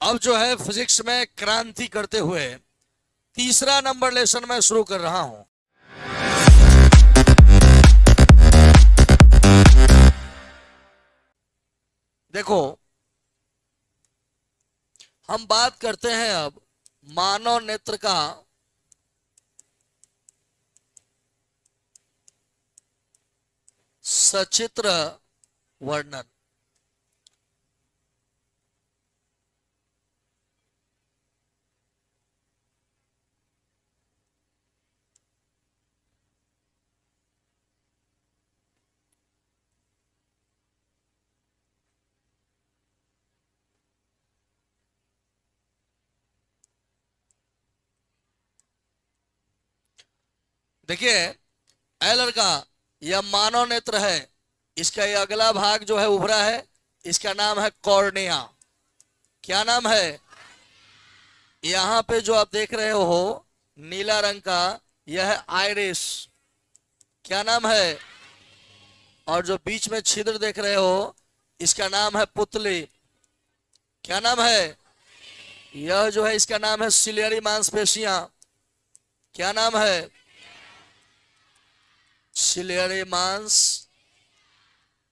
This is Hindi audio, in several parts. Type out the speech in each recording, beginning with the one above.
अब जो है फिजिक्स में क्रांति करते हुए तीसरा नंबर लेसन मैं शुरू कर रहा हूं। देखो, हम बात करते हैं अब मानव नेत्र का सचित्र वर्णन। देखिए, ए लड़का, यह मानव नेत्र है। इसका ये अगला भाग जो है उभरा है, इसका नाम है कॉर्निया। क्या नाम है? यहां पे जो आप देख रहे हो नीला रंग का, यह है आइरिस। क्या नाम है? और जो बीच में छिद्र देख रहे हो, इसका नाम है पुतली। क्या नाम है? यह जो है इसका नाम है सिलियरी मांसपेशियां। क्या नाम है? सिलियरी मांस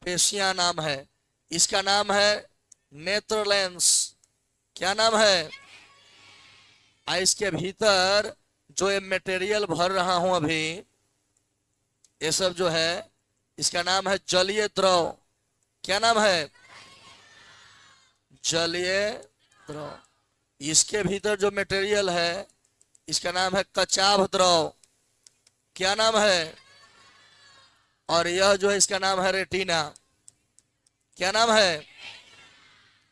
पेशियां नाम है। इसका नाम है नेत्र लेंस। क्या नाम है? इसके भीतर जो ये मटेरियल भर रहा हूं अभी, ये सब जो है इसका नाम है जलीय द्रव। क्या नाम है? जलीय द्रव। इसके भीतर जो मटेरियल है इसका नाम है कचाभ द्रव। क्या नाम है? और यह जो है इसका नाम है रेटिना। क्या नाम है?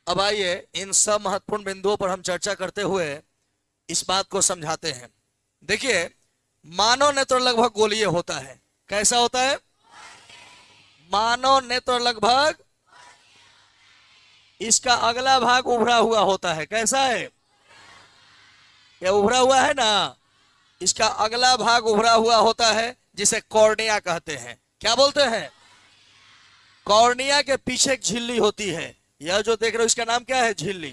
अब आइए इन सब महत्वपूर्ण बिंदुओं पर हम चर्चा करते हुए इस बात को समझाते हैं। देखिए, मानव नेत्र लगभग गोलीय होता है। कैसा होता है? मानव नेत्र लगभग, इसका अगला भाग उभरा हुआ होता है। कैसा है? यह उभरा हुआ है ना, इसका अगला भाग उभरा हुआ होता है, जिसे कॉर्निया कहते हैं। क्या बोलते हैं? कॉर्निया के पीछे एक झिल्ली होती है। यह जो देख रहे हो इसका नाम क्या है? झिल्ली।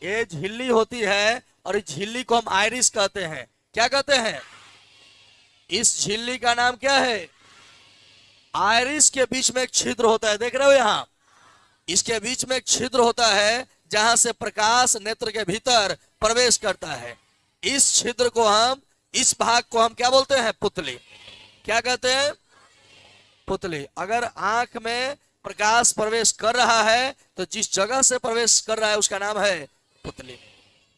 ये झिल्ली होती है और इस झिल्ली को हम आइरिस कहते हैं। क्या कहते हैं? इस झिल्ली का नाम क्या है? आइरिस के बीच में एक छिद्र होता है, देख रहे हो यहां, इसके बीच में एक छिद्र होता है जहां से प्रकाश नेत्र के भीतर प्रवेश करता है। इस छिद्र को हम, इस भाग को हम क्या बोलते हैं? पुतली। क्या कहते हैं? पुतली। अगर आंख में प्रकाश प्रवेश कर रहा है तो जिस जगह से प्रवेश कर रहा है उसका नाम है पुतली।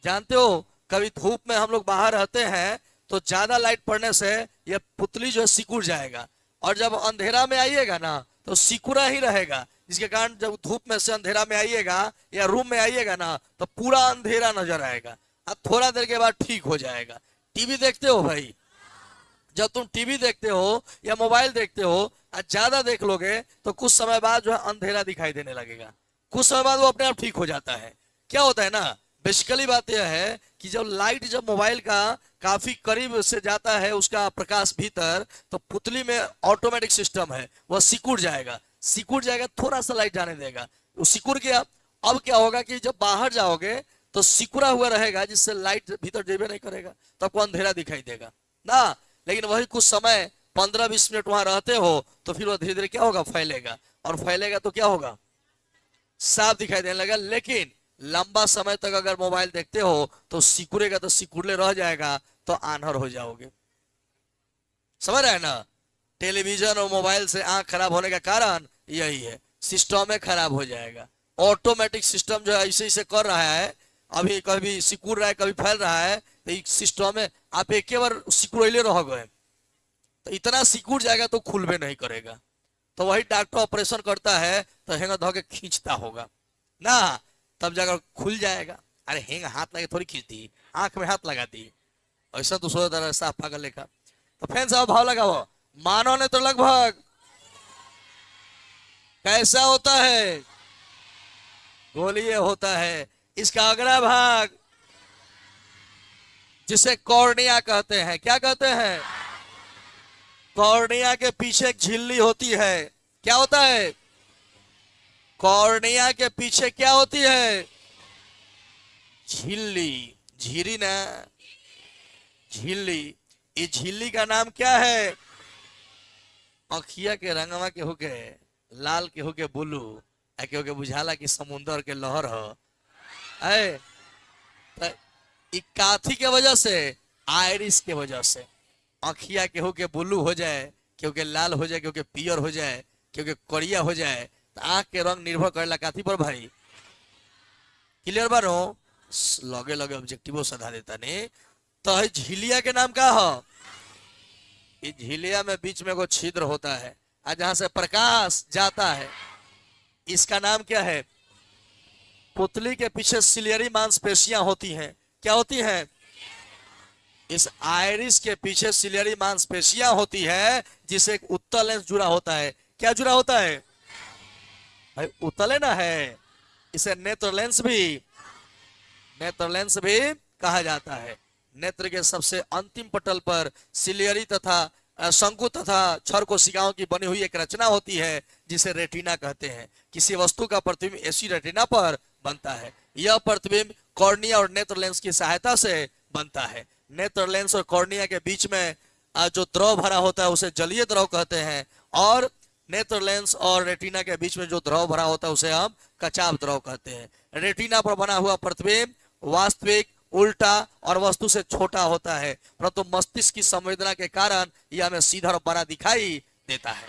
जानते हो, कभी धूप में हम लोग बाहर रहते हैं तो ज्यादा लाइट पड़ने से यह पुतली जो है सिकुड़ जाएगा, और जब अंधेरा में आइएगा ना तो सिकुड़ा ही रहेगा, जिसके कारण जब धूप में से अंधेरा में आइएगा या रूम में आइएगा ना तो पूरा अंधेरा नजर आएगा। अब थोड़ा देर के बाद ठीक हो जाएगा। टीवी देखते हो भाई, जब तुम टीवी देखते हो या मोबाइल देखते हो, ज्यादा देख लोगे तो कुछ समय बाद जो है अंधेरा दिखाई देने लगेगा, कुछ समय बाद वो अपने आप ठीक हो जाता है। क्या होता है ना, बेसिकली बात यह है कि जब लाइट, जब मोबाइल का काफी करीब से जाता है उसका प्रकाश भीतर, तो पुतली में ऑटोमेटिक सिस्टम है, वह सिकुड़ जाएगा। सिकुड़ जाएगा, थोड़ा सा लाइट जाने देगा, वो सिकुड़ गया। अब क्या होगा कि जब बाहर जाओगे तो सिकुड़ा हुआ रहेगा, जिससे लाइट भीतर जेबे नहीं करेगा, तो आपको अंधेरा दिखाई देगा ना। लेकिन वही कुछ समय 15-20 मिनट वहां रहते हो तो फिर वो धीरे धीरे क्या होगा? फैलेगा, और फैलेगा तो क्या होगा? साफ दिखाई देने लगा। लेकिन लंबा समय तक अगर मोबाइल देखते हो तो सिकुड़ेगा, तो सिकुड़ले रह जाएगा, तो आंधर हो जाओगे। समझ रहे हैं ना? टेलीविजन और मोबाइल से आंख खराब होने का कारण यही है, सिस्टम में खराब हो जाएगा। ऑटोमेटिक सिस्टम जो है ऐसे ऐसे कर रहा है, अभी कभी सिकुड़ रहा है कभी फैल रहा है, तो इस सिस्टम में आप एक बार सिकुड़ले रह गए तो इतना सिकुड़ जाएगा तो खुलबे नहीं करेगा। तो वही डॉक्टर ऑपरेशन करता है तो हेंगा धो के खींचता होगा ना, तब जाकर खुल जाएगा। अरे हेंग हाथ लगे थोड़ी खींचती, आंख में हाथ लगाती, ऐसा तो सोचता रहा साफ पागल लेखा। तो फैन साहब भाव लगाओ, मानव ने तो लगभग कैसा होता है? गोलीय होता है। इसका अगला भाग जिसे कॉर्निया कहते हैं, क्या कहते हैं? कॉर्निया के पीछे एक झिल्ली होती है। क्या होता है? कॉर्निया के पीछे क्या होती है? झिल्ली, झिरी ना, झिल्ली। इस झिल्ली का नाम क्या है? अखिया के रंगवा के होके लाल के होके बुलू, के होके बुझाला कि समुंदर के लहर हो। ऐ त इ काथी के वजह से, आयरिस के वजह से। अखिया के होके ब्लू हो जाए, क्योंकि लाल हो जाए, क्योंकि पियर हो जाए, क्योंकि करिया हो जाए, तो आंख के रंग निर्भर करेला काथी पर भाई। क्लियर बानो? लगे लगे ऑब्जेक्टिव सधा देता ने। तो है झिलिया के नाम का हो? इस झिलिया में बीच में को छिद्र होता है, और जहां से प्रकाश जाता है, इसका नाम क्या है? पुतली के पीछे सिलियरी मांसपेशियां होती हैं। क्या होती हैं? इस आयरिस के पीछे सिलियरी मांसपेशियां होती है, जिसे एक उत्तल लेंस जुड़ा होता है। क्या जुड़ा होता है भाई? उत्तल है ना है। इसे नेत्र लेंस भी कहा जाता है। नेत्र के सबसे अंतिम पटल पर सिलियरी तथा शंकु तथा क्षर कोशिकाओं की बनी हुई एक रचना होती है, जिसे रेटिना कहते हैं। किसी वस्तु का प्रतिबिंब ऐसी रेटिना पर बनता है। यह प्रतिबिंब कॉर्निया और नेत्र लेंस की सहायता से बनता है। नेत्र लेंस और कॉर्निया के बीच में जो द्रव भरा होता है उसे जलीय द्रव कहते हैं, और नेत्र लेंस और रेटिना के बीच में जो द्रव भरा होता है उसे हम कचाव द्रव कहते हैं। रेटिना पर बना हुआ प्रतिबिंब वास्तविक, उल्टा और वस्तु से छोटा होता है, परंतु मस्तिष्क की संवेदना के कारण यह हमें सीधा और बड़ा दिखाई देता है।